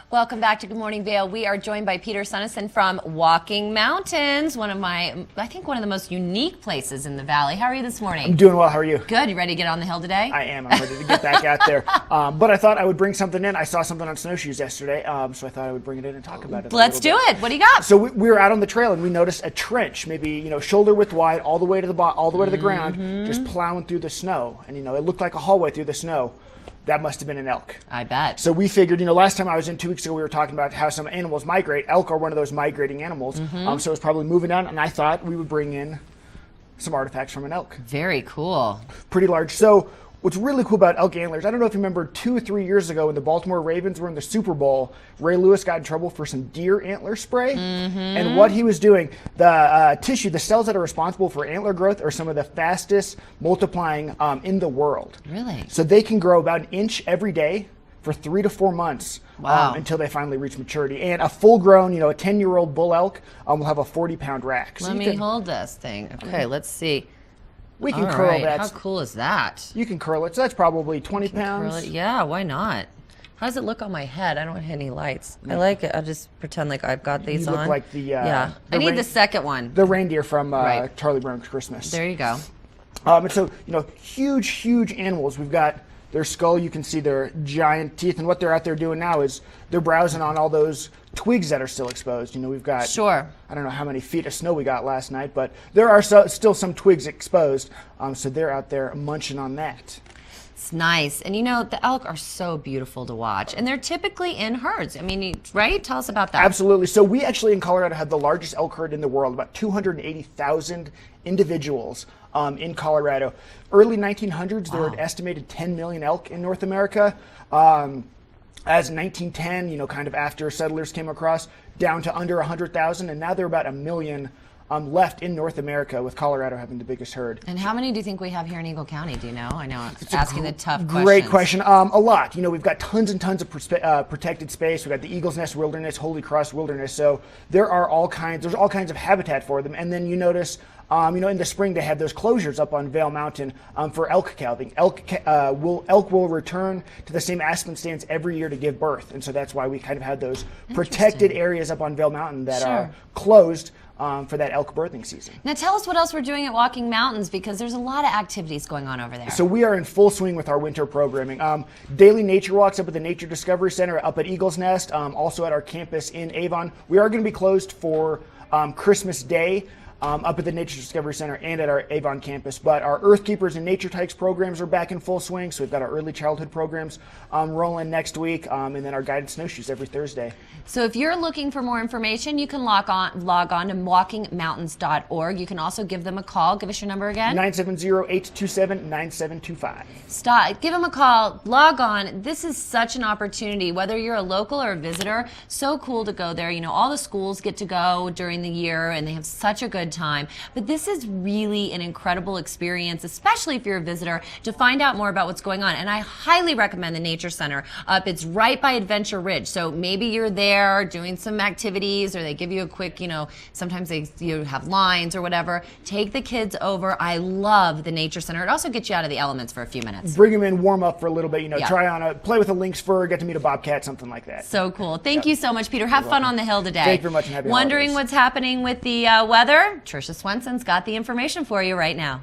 Welcome back to Good Morning Vail. We are joined by Peter Suneson from Walking Mountains, I think one of the most unique places in the valley. How are you this morning? I'm doing well. How are you? Good. You ready to get on the hill today? I am. I'm ready to get back out there. But I thought I would bring something in. I saw something on snowshoes yesterday, so I thought I would bring it in and talk about it. Let's do it. What do you got? So we were out on the trail and we noticed a trench, maybe shoulder width wide, all the way to the to the ground, just plowing through the snow, and it looked like a hallway through the snow. That must have been an elk. I bet. So we figured, last time I was in 2 weeks ago, we were talking about how some animals migrate. Elk are one of those migrating animals. So it's probably moving down, and I thought we would bring in some artifacts from an elk. Very cool. Pretty large. So what's really cool about elk antlers, I don't know if you remember 2 or 3 years ago when the Baltimore Ravens were in the Super Bowl, Ray Lewis got in trouble for some deer antler spray. And what he was doing, the tissue, the cells that are responsible for antler growth are some of the fastest multiplying in the world. Really? So they can grow about an inch every day for 3 to 4 months. Wow. Until they finally reach maturity. And a full-grown, a 10-year-old bull elk will have a 40-pound rack. So Let me hold this thing. Okay, let's see. We can All curl right. that. How cool is that? You can curl it. So that's probably 20 pounds. Curl it. Yeah, why not? How does it look on my head? I don't have any lights. I like it. I'll just pretend like I've got these You on. look like the yeah. I need the second one. The reindeer from Right. Charlie Brown's Christmas. There you go. And so, huge animals. We've got their skull. You can see their giant teeth. And what they're out there doing now is they're browsing on all those twigs that are still exposed. We've got, Sure. I don't know how many feet of snow we got last night, but there are still some twigs exposed. So they're out there munching on that. It's nice. And the elk are so beautiful to watch. And they're typically in herds. I mean, right? Tell us about that. Absolutely. So we actually in Colorado have the largest elk herd in the world, about 280,000 individuals in Colorado. Early 1900s, there were an estimated 10 million elk in North America. As 1910, kind of after settlers came across, down to under 100,000, and now there are about 1 million left in North America, with Colorado having the biggest herd. And how many do you think we have here in Eagle County? Do you know? I know I'm asking the tough questions. Great question. A lot. We've got tons and tons of protected space. We've got the Eagle's Nest Wilderness, Holy Cross Wilderness. So there's all kinds of habitat for them. And then you notice, in the spring they have those closures up on Vail Mountain for elk calving. Elk will return to the same aspen stands every year to give birth. And so that's why we kind of have those protected areas up on Vail Mountain that are closed for that elk birthing season. Now tell us what else we're doing at Walking Mountains, because there's a lot of activities going on over there. So we are in full swing with our winter programming. Daily nature walks up at the Nature Discovery Center up at Eagle's Nest, also at our campus in Avon. We are going to be closed for Christmas Day up at the Nature Discovery Center and at our Avon campus. But our Earth Keepers and Nature Hikes programs are back in full swing. So we've got our early childhood programs rolling next week, and then our guided snowshoes every Thursday. So if you're looking for more information, you can log on to walkingmountains.org. You can also give them a call. Give us your number again. 970-827-9725. Give them a call. Log on. This is such an opportunity, whether you're a local or a visitor. So cool to go there. All the schools get to go during the year, and they have such a good time. But this is really an incredible experience, especially if you're a visitor, to find out more about what's going on. And I highly recommend the Nature Center. It's right by Adventure Ridge. So maybe you're there doing some activities, or they give you a quick, sometimes they have lines or whatever. Take the kids over. I love the Nature Center. It also gets you out of the elements for a few minutes. Bring them in, warm up for a little bit, play with a lynx fur, get to meet a bobcat, something like that. So cool. Thank you so much, Peter. Have fun on the hill today. Thank you very much, and happy Wondering holidays. What's happening with the weather? Tricia Swenson's got the information for you right now.